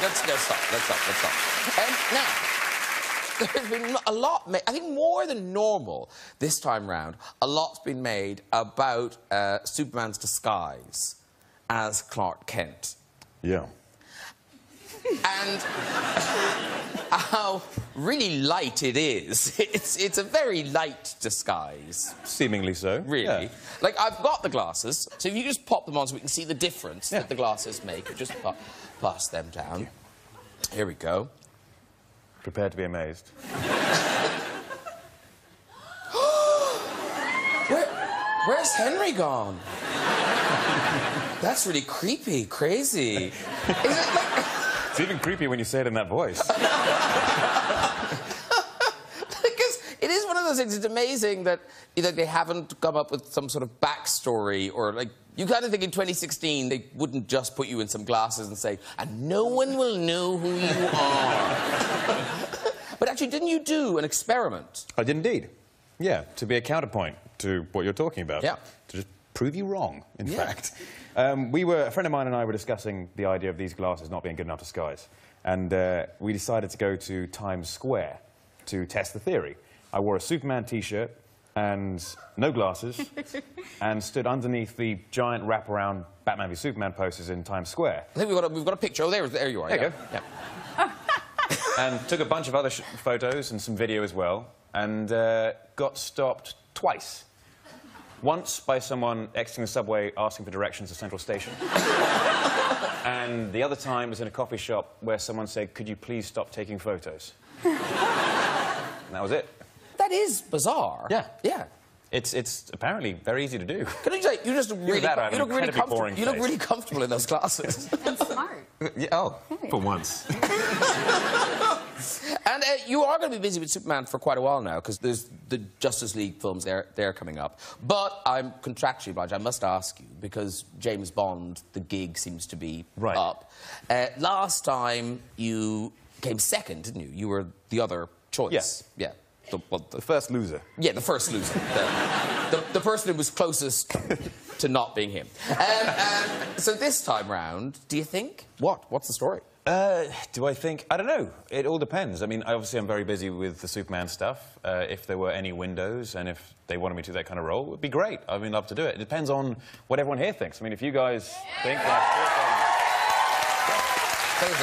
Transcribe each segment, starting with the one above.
stop. Now, there's been a lot, I think more than normal this time round, a lot's been made about Superman's disguise as Clark Kent. Yeah. And how really light it is. It's a very light disguise. Seemingly so. Really. Yeah. Like, I've got the glasses, so if you just pop them on so we can see the difference that the glasses make. Just pass them down. Here we go. Prepare to be amazed. Where's Henry gone? That's really creepy, crazy. Is it like... It's even creepy when you say it in that voice. Because it is one of those things, it's amazing that they haven't come up with some sort of backstory or, like, you kind of think in 2016 they wouldn't just put you in some glasses and say, and no one will know who you are. But actually, didn't you do an experiment? I did indeed. Yeah, to be a counterpoint to what you're talking about. Yeah. To just prove you wrong, in fact. A friend of mine and I were discussing the idea of these glasses not being good enough disguise. And we decided to go to Times Square to test the theory. I wore a Superman T-shirt and no glasses and stood underneath the giant wraparound Batman v Superman posters in Times Square. I think we've got a picture. Oh, there you are. There you go. Yeah. And took a bunch of other photos and some video as well, and got stopped twice. Once by someone exiting the subway asking for directions to Central Station. And the other time was in a coffee shop where someone said, "Could you please stop taking photos?" And that was it. That is bizarre. Yeah. Yeah. It's apparently very easy to do. Can I say, you just really, you look really comfortable. You look really comfortable in those glasses. And smart. Yeah, oh, for once. And you are going to be busy with Superman for quite a while now, because there's the Justice League films they're coming up. But I'm contractually obliged, I must ask you, because James Bond, the gig seems to be up. Last time you came second, didn't you? You were the other choice. Yes. Yeah. The first loser. Yeah, the first loser. The person who was closest to not being him. So this time round, do you think? What's the story? Do I think? I don't know. It all depends. I mean, obviously I'm very busy with the Superman stuff. If there were any windows and if they wanted me to do that kind of role, it would be great. I mean, love to do it. It depends on what everyone here thinks. I mean, if you guys think that's That is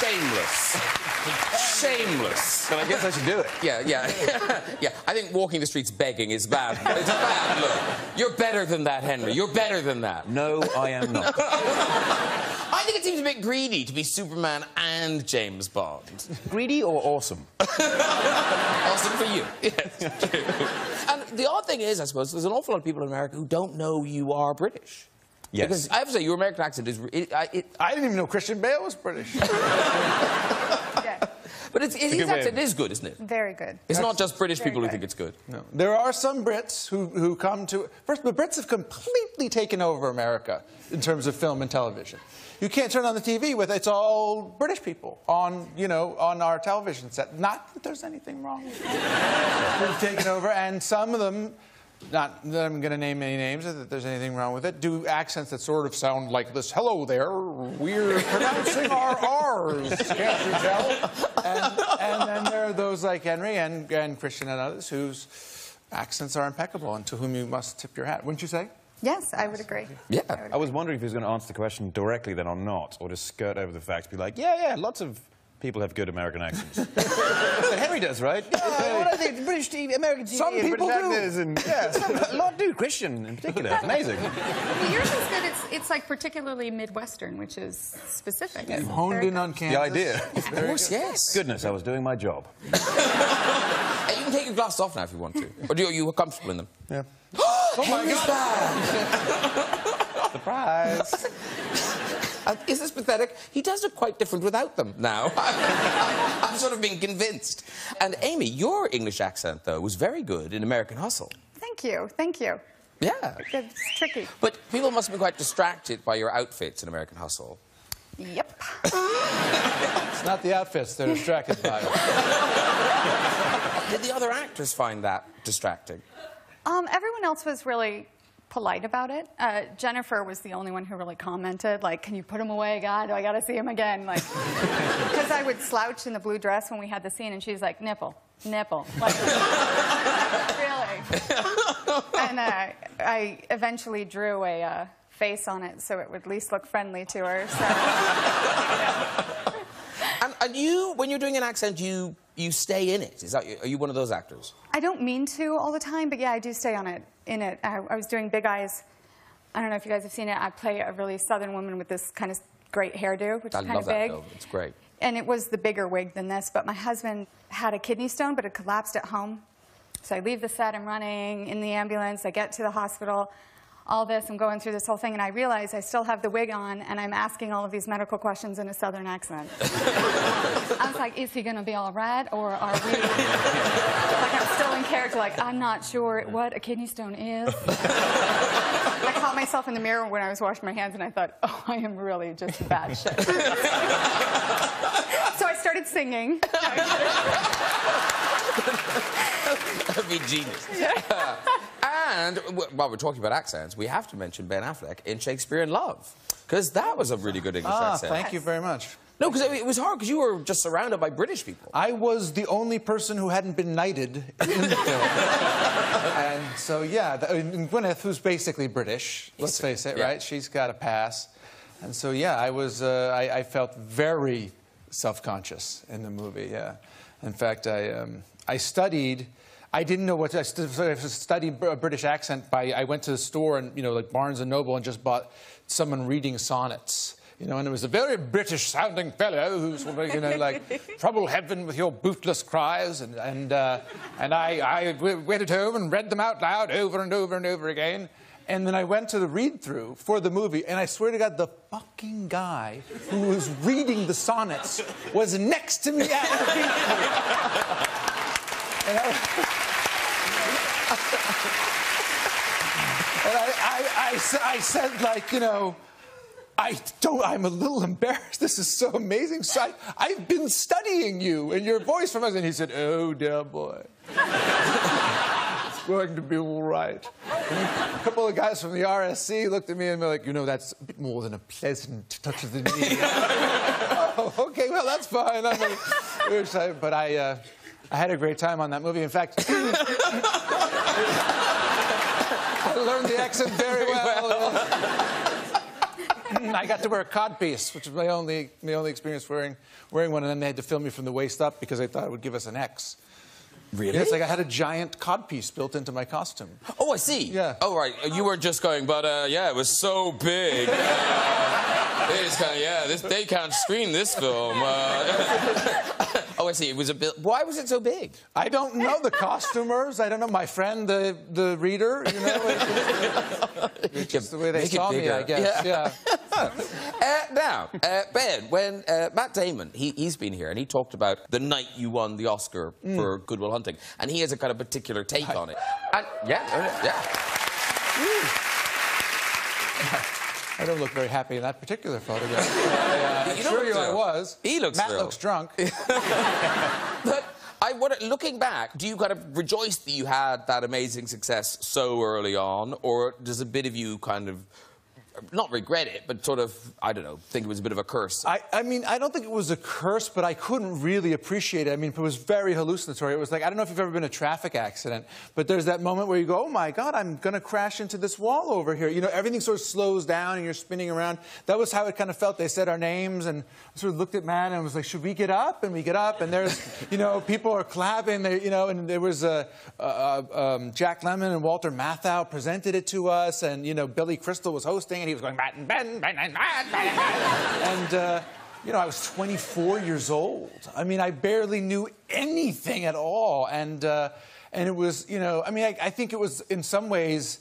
shameless. Shameless. then I guess I should do it. Yeah. Yeah, I think walking the streets begging is bad. It's a bad look. You're better than that, Henry. You're better than that. No, I am not. I think it seems a bit greedy to be Superman and James Bond. Greedy or awesome? Awesome for you. Yes. And the odd thing is, I suppose, there's an awful lot of people in America who don't know you are British. Yes. Because I have to say, your American accent is... I didn't even know Christian Bale was British. But his accent is good, isn't it? Very good. It's not just British Very people who good. think it's good. No. There are some Brits who come to... First, the Brits have completely taken over America in terms of film and television. You can't turn on the TV with it's all British people on, you know, on our television set. Not that there's anything wrong with it. They've taken over, and some of them, not that I'm going to name any names, that there's anything wrong with it, do accents that sort of sound like this. Hello there, we're pronouncing our R's, can't you tell? And then there are those like Henry and Christian and others whose accents are impeccable and to whom you must tip your hat. Wouldn't you say? Yes, I would agree. Yeah. I was wondering if he was going to answer the question directly then or not, or just skirt over the facts, be like, yeah, lots of people have good American accents. But Henry does, right? What I think, British TV, American TV, Some people British do. actors and A lot do, Christian in particular. It's amazing. Yours is good. It's like particularly Midwestern, which is specific. You honed in on Kansas. The idea. Of course, yes. Goodness, I was doing my job. Hey, you can take your glasses off now if you want to. Or are you comfortable in them? Yeah. Oh, Henry's back! Surprise. Is this pathetic? He does look quite different without them now. I'm sort of being convinced. And Amy, your English accent, though, was very good in American Hustle. Thank you. Thank you. Yeah. It's tricky. But people must have been quite distracted by your outfits in American Hustle. Yep. It's not the outfits they're distracted by. Did the other actors find that distracting? Everyone else was really polite about it. Jennifer was the only one who really commented, like, can you put him away, God? I got to see him again. Like, because I would slouch in the blue dress when we had the scene, and she's like, nipple, nipple. Like, really? And I eventually drew a face on it so it would at least look friendly to her. So, And you, when you're doing an accent, you stay in it. Are you one of those actors? I don't mean to all the time, but yeah, I do stay in it. I was doing Big Eyes. I don't know if you guys have seen it. I play a really southern woman with this kind of great hairdo, which is kind of big. I love that, though. It's great. And it was the bigger wig than this, but my husband had a kidney stone, but it collapsed at home. So I leave the set, I'm running in the ambulance, I get to the hospital, all this, I'm going through this whole thing, and I realize I still have the wig on, and I'm asking all of these medical questions in a southern accent. I was like, is he going to be all right, or are we... Like, I'm still in character, like, I'm not sure what a kidney stone is. I caught myself in the mirror when I was washing my hands, and I thought, oh, I am really just bad shit. So I started singing. That'd be genius. Yeah. And while we're talking about accents, we have to mention Ben Affleck in Shakespeare in Love, because that was a really good English accent. Thank you very much. No, because it was hard, because you were just surrounded by British people. I was the only person who hadn't been knighted in the film. And so, yeah, Gwyneth, who's basically British, let's face it, right? She's got a pass. And so, yeah, I felt very self-conscious in the movie, yeah. In fact, I studied... I didn't know what to study a British accent I went to the store and, you know, like Barnes & Noble, and just bought someone reading sonnets. You know, and it was a very British-sounding fellow who's, you know, like, trouble heaven with your bootless cries. And I went at home and read them out loud over and over and over again. And then I went to the read-through for the movie, and I swear to God, the fucking guy who was reading the sonnets was next to me at the read-through. And I said, like, you know, I'm a little embarrassed. This is so amazing. So I've been studying you and your voice from us. And he said, oh, dear boy. It's going to be all right. And a couple of guys from the RSC looked at me and were like, you know, that's a bit more than a pleasant touch of the knee. Oh, okay, well, that's fine. I mean, but I had a great time on that movie. In fact, I learned the accent very well. I got to wear a codpiece, which was my only experience wearing one, and then they had to film me from the waist up because they thought it would give us an X. Really? Yes, like I had a giant codpiece built into my costume. Oh, I see. Yeah. Oh, right. You weren't just going, but yeah, it was so big. They can't screen this film. Oh, I see. It was a bit. Why was it so big? I don't know. The costumers. I don't know. My friend, the reader. You know, it's just the way they saw me, I guess. Yeah. Now, Ben, when Matt Damon, he's been here and he talked about the night you won the Oscar for Good Will Hunting, and he has a kind of particular take on it. And yeah. I don't look very happy in that particular photograph. I assure you I was. He looks Matt thrilled. looks drunk. But looking back, do you kind of rejoice that you had that amazing success so early on, or does a bit of you kind of not regret it, but sort of, I don't know, think it was a bit of a curse? I mean, I don't think it was a curse, but I couldn't really appreciate it. I mean, it was very hallucinatory. It was like, I don't know if you've ever been in a traffic accident, but there's that moment where you go, oh, my God, I'm going to crash into this wall over here. You know, everything sort of slows down and you're spinning around. That was how it kind of felt. They said our names, and I sort of looked at Matt and was like, should we get up? And we get up, and there's, you know, people are clapping, you know, and there was Jack Lemmon and Walter Matthau presented it to us, and, you know, Billy Crystal was hosting, and he was going, Matt and Ben. And, you know, I was 24 years old. I mean, I barely knew anything at all. And it was, you know, I mean, I think it was in some ways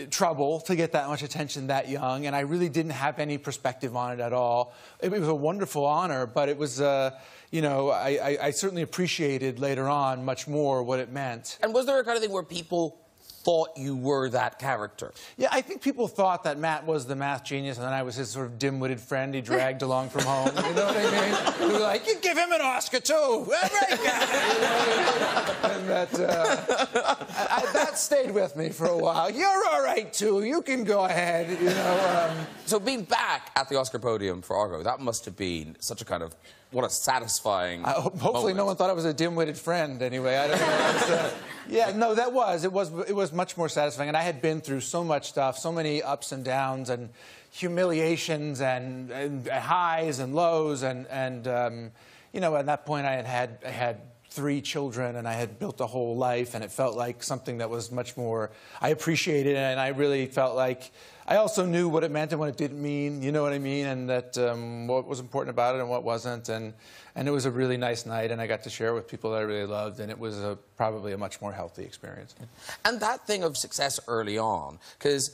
trouble to get that much attention that young. And I really didn't have any perspective on it at all. It was a wonderful honor, but it was, you know, I certainly appreciated later on much more what it meant. And was there a kind of thing where people thought you were that character. Yeah, I think people thought that Matt was the math genius, and then I was his sort of dim-witted friend he dragged along from home. You know what I mean? We were like, you give him an Oscar too, all right, guy. You know? And that stayed with me for a while. You're all right too. You can go ahead. You know. So being back at the Oscar podium for Argo, that must have been such a kind of what a satisfying. Hopefully, moment. no one thought I was a dim-witted friend. Anyway, I don't know. Yeah, no, that was. It was much more satisfying, and I had been through so much stuff, so many ups and downs, and humiliations, and highs and lows, and you know, at that point, I had 3 children, and I had built a whole life, and it felt like something that was much more. I appreciated it, and I really felt like. I also knew what it meant and what it didn't mean, you know what I mean, and that what was important about it and what wasn't, and it was a really nice night, and I got to share it with people that I really loved, and it was probably a much more healthy experience. And that thing of success early on, because,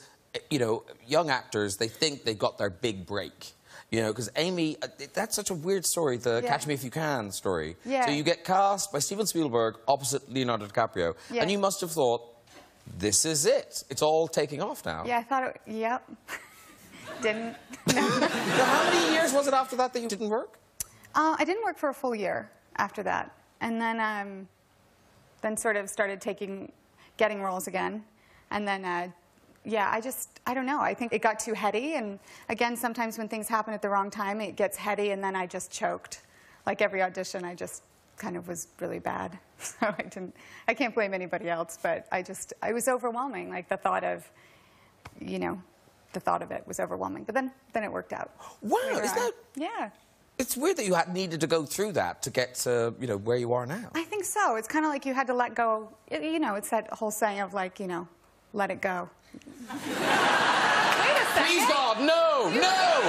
you know, young actors, they think they got their big break. You know, because Amy, that's such a weird story, the Catch Me If You Can story. Yeah. So you get cast by Steven Spielberg opposite Leonardo DiCaprio, and you must have thought, this is it. It's all taking off now. Yeah, I thought it, yep. Didn't. No. Now, how many years was it after that you didn't work? I didn't work for a full year after that. And then sort of started getting roles again. And then, yeah, I don't know. I think it got too heady. And again, sometimes when things happen at the wrong time, it gets heady, and then I just choked. Like every audition, I just kind of was really bad. So I can't blame anybody else, but I was overwhelming. Like the thought of, you know, the thought of it was overwhelming. But then it worked out. Wow, is that? Yeah. It's weird that you needed to go through that to get to, you know, where you are now. I think so. It's kind of like you had to let go. You know, it's that whole saying of like, you know, let it go. Wait a second. Please God, no, no!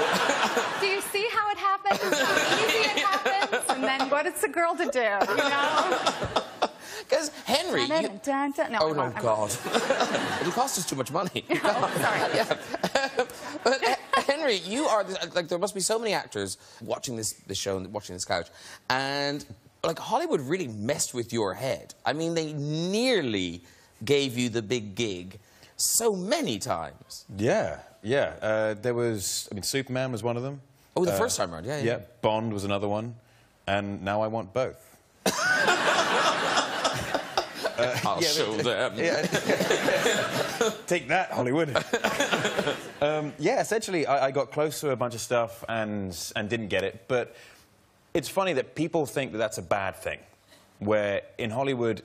Do you see how it happens? How easy it happens? And then what is the girl to do, you know? Because Henry... No, oh, no, God. It'll cost us too much money. Oh, sorry. Yeah. But Henry, you are... Like, there must be so many actors watching this show and watching this couch. And, like, Hollywood really messed with your head. I mean, they nearly gave you the big gig so many times. Yeah, yeah. There was... I mean, Superman was one of them. Oh, the first time around, yeah. Yeah, Bond was another one. And now I want both. I'll show them. Yeah. Take that, Hollywood. Yeah, essentially, I got close to a bunch of stuff and didn't get it. But it's funny that people think that that's a bad thing, where in Hollywood,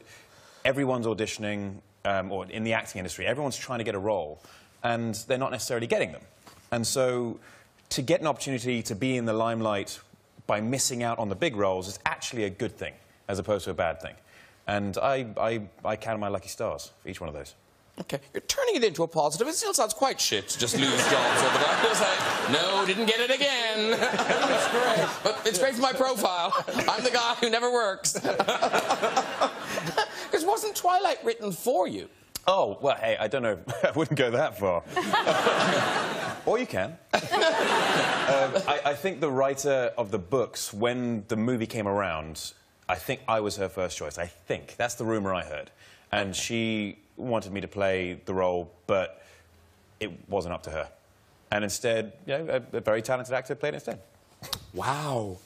everyone's auditioning, or in the acting industry, everyone's trying to get a role, and they're not necessarily getting them. And so to get an opportunity to be in the limelight by missing out on the big roles is actually a good thing, as opposed to a bad thing. And I count my lucky stars for each one of those. OK. You're turning it into a positive. It still sounds quite shit to just lose jobs over that. It's like, no, didn't get it again. It's great. But it's great for my profile. I'm the guy who never works. Because wasn't Twilight written for you? Oh, well, hey, I don't know. I wouldn't go that far. Or you can. I think the writer of the books, when the movie came around, I think I was her first choice. I think. That's the rumour I heard. And she wanted me to play the role, but it wasn't up to her. And instead, you know, a very talented actor played it instead. Wow.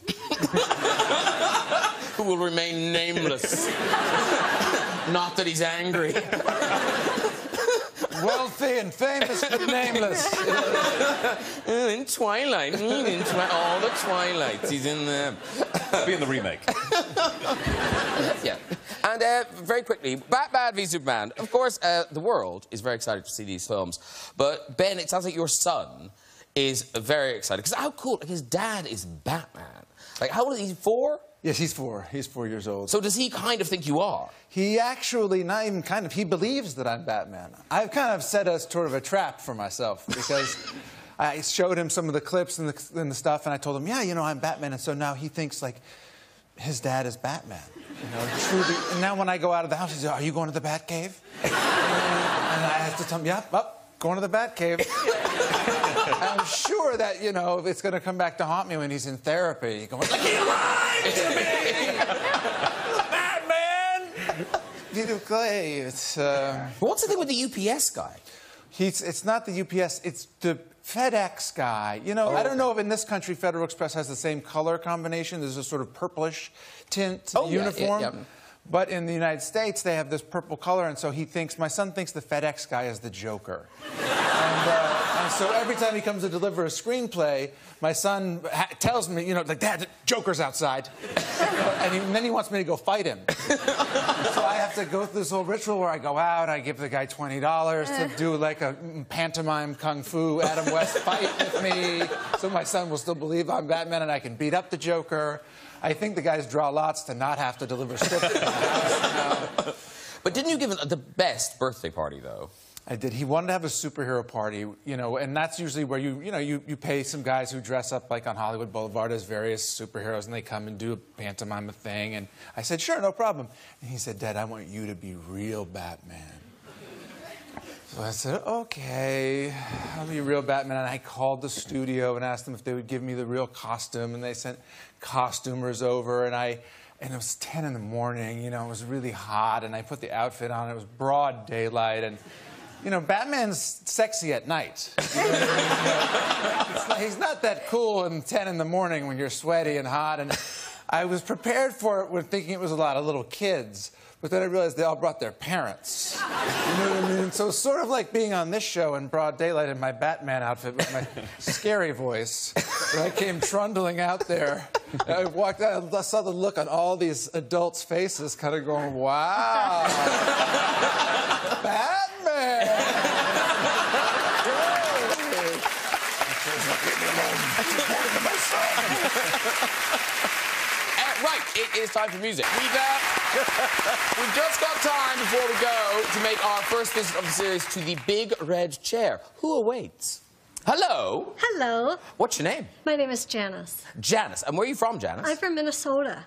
Who will remain nameless. Not that he's angry. Wealthy and famous but nameless. In Twilight. All the Twilights. He's in there. Be in the remake. Yeah. And very quickly, Batman v Superman. Of course, the world is very excited to see these films. But, Ben, it sounds like your son is very excited. Because how cool. Like, his dad is Batman. Like, how old is he? 4? Yes, he's 4. He's 4 years old. So does he kind of think you are? He actually, not even kind of, he believes that I'm Batman. I've kind of set a sort of a trap for myself because I showed him some of the clips and the stuff, and I told him, yeah, you know, I'm Batman. And so now he thinks, like, his dad is Batman. You know, truly. And now when I go out of the house, he says, are you going to the Batcave? And I have to tell him, yeah, going to the Batcave. I'm sure that, you know, it's going to come back to haunt me when he's in therapy. Going, like, he lied to me! Batman! Peter Clay. It's. What's the thing with the UPS guy? It's not the UPS. It's the FedEx guy. You know, I don't know if in this country Federal Express has the same color combination. There's a sort of purplish tint to the uniform. Yeah. But in the United States, they have this purple color, and so my son thinks the FedEx guy is the Joker. And so every time he comes to deliver a screenplay, my son tells me, you know, like, Dad, the Joker's outside. And then he wants me to go fight him. So I have to go through this whole ritual where I go out, I give the guy $20 to do like a pantomime kung fu Adam West fight with me, so my son will still believe I'm Batman and I can beat up the Joker. I think the guys draw lots to not have to deliver scripts to my house. But didn't you give the best birthday party, though? I did. He wanted to have a superhero party, you know, and that's usually where you pay some guys who dress up like on Hollywood Boulevard as various superheroes, and they come and do a pantomime thing. And I said, sure, no problem. And he said, Dad, I want you to be real Batman. So I said, okay, I'll be real Batman. And I called the studio and asked them if they would give me the real costume, and they sent costumers over, and it was 10 in the morning, you know, it was really hot, and I put the outfit on, it was broad daylight, and, you know, Batman's sexy at night. You know, he's not that cool at 10 in the morning when you're sweaty and hot, and I was prepared for it thinking it was a lot of little kids. But then I realized they all brought their parents. You know what I mean? So it's sort of like being on this show in broad daylight in my Batman outfit with my scary voice. Where I came trundling out there. I walked out, I saw the look on all these adults' faces, kind of going, wow. Batman! Right, it is time for music. We've just got time before we go to make our first visit of the series to the Big Red Chair. Who awaits? Hello. Hello. What's your name? My name is Janice. Janice. And where are you from, Janice? I'm from Minnesota.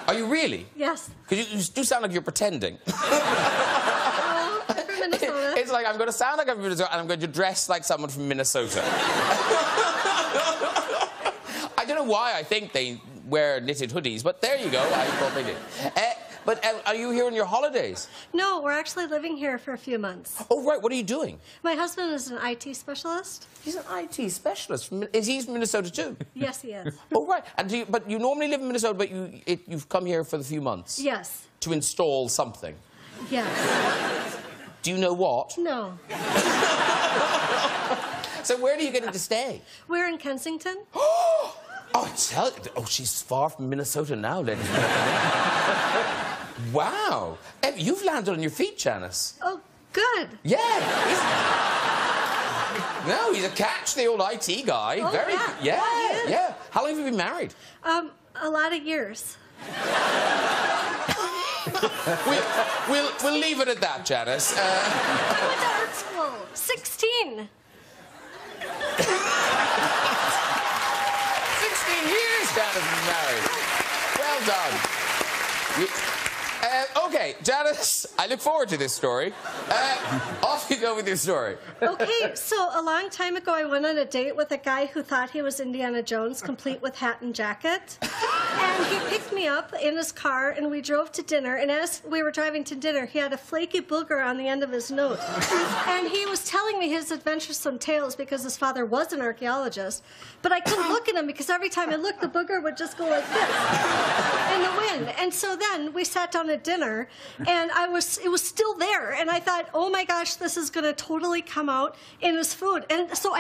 Are you really? Yes. Because you do sound like you're pretending. Oh, I'm from Minnesota. It's like, I'm going to sound like I'm from Minnesota, and I'm going to dress like someone from Minnesota. I don't know why I think they wear knitted hoodies, but there you go. I thought they did. But are you here on your holidays? No, we're actually living here for a few months. Oh, right. What are you doing? My husband is an IT specialist. He's an IT specialist. Is he from Minnesota, too? Yes, he is. Oh, right. And but you normally live in Minnesota, but you've come here for the few months? Yes. To install something? Yes. Do you know what? No. So where do you get him to stay? We're in Kensington. Oh, she's far from Minnesota now, ladies and gentlemen. Wow. You've landed on your feet, Janice. Oh, good. Yeah. No, he's a catch, the old IT guy. Oh, Very. Yeah. How long have you been married? A lot of years. We'll leave it at that, Janice. I went to art school. 16. 16 years Janice is married. Well done. Okay, Janice, I look forward to this story. Off you go with your story. Okay, so a long time ago, I went on a date with a guy who thought he was Indiana Jones, complete with hat and jacket. And he picked me up in his car, and we drove to dinner. And as we were driving to dinner, he had a flaky booger on the end of his nose. And he was telling me his adventuresome tales because his father was an archaeologist. But I couldn't look at him because every time I looked, the booger would just go like this in the wind. And so then we sat down at dinner, and it was still there. And I thought, oh my gosh, this is going to totally come out in his food. And so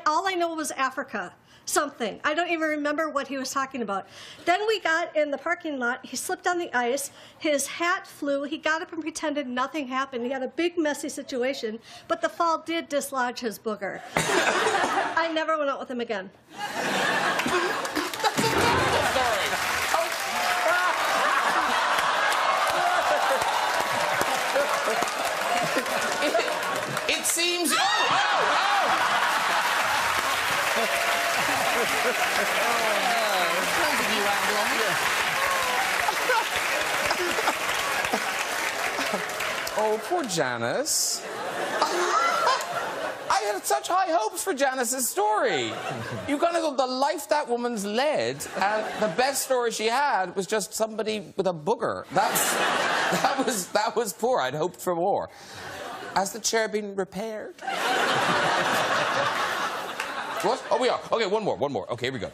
all I know was Africa. Something. I don't even remember what he was talking about. Then we got in the parking lot. He slipped on the ice. His hat flew. He got up and pretended nothing happened. He had a big, messy situation, but the fall did dislodge his booger. I never went out with him again. It seems... Oh, poor Janice. I had such high hopes for Janice's story. You kind of thought the life that woman's led, and the best story she had was just somebody with a booger. That was poor. I'd hoped for more. Has the chair been repaired? What? Oh, we are. Okay, one more. Okay, here we go.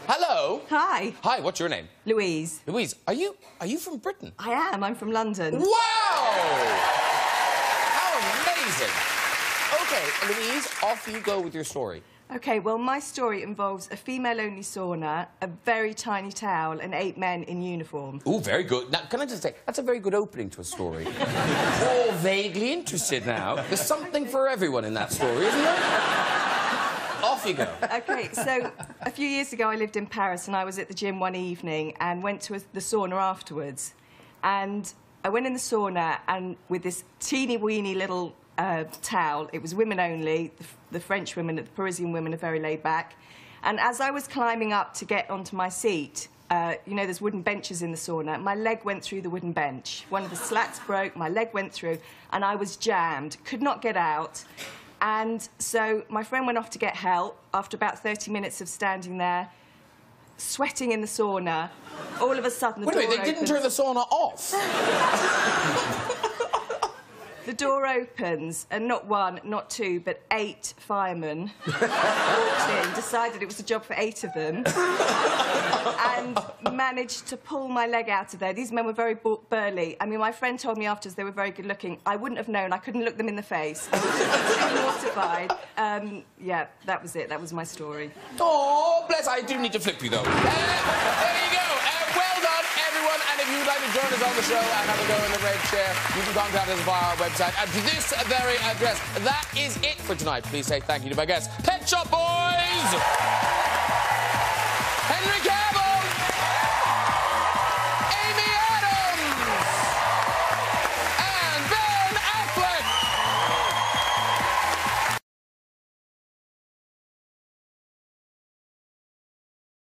Hello. Hi. Hi, what's your name? Louise. Louise, are you from Britain? I am. I'm from London. Wow! How amazing. Okay, Louise, off you go with your story. OK, well, my story involves a female-only sauna, a very tiny towel, and 8 men in uniform. Oh, very good. Now, can I just say, that's a very good opening to a story. All vaguely interested now. There's something for everyone in that story, isn't there? Off you go. OK, so a few years ago I lived in Paris and I was at the gym one evening and went to the sauna afterwards. And I went in the sauna and with this teeny-weeny little towel, it was women only, the French women, the Parisian women are very laid back. And as I was climbing up to get onto my seat, you know, there's wooden benches in the sauna, my leg went through the wooden bench. One of the slats broke, my leg went through, and I was jammed, could not get out. And so my friend went off to get help after about 30 minutes of standing there, sweating in the sauna. All of a sudden, the door Wait a minute, they didn't turn the sauna off? The door opens, and not one, not 2, but 8 firemen walked in, decided it was a job for 8 of them, and managed to pull my leg out of there. These men were very burly. I mean, my friend told me afterwards they were very good-looking. I wouldn't have known. I couldn't look them in the face. I was mortified. Yeah, that was it. That was my story. Oh, bless. I do need to flip you, though. There you go. Well done, everyone. And if you would like to join us on the show and have a go in the red chair, you can contact us via our website at this very address. That is it for tonight. Please say thank you to my guests, Pet Shop Boys!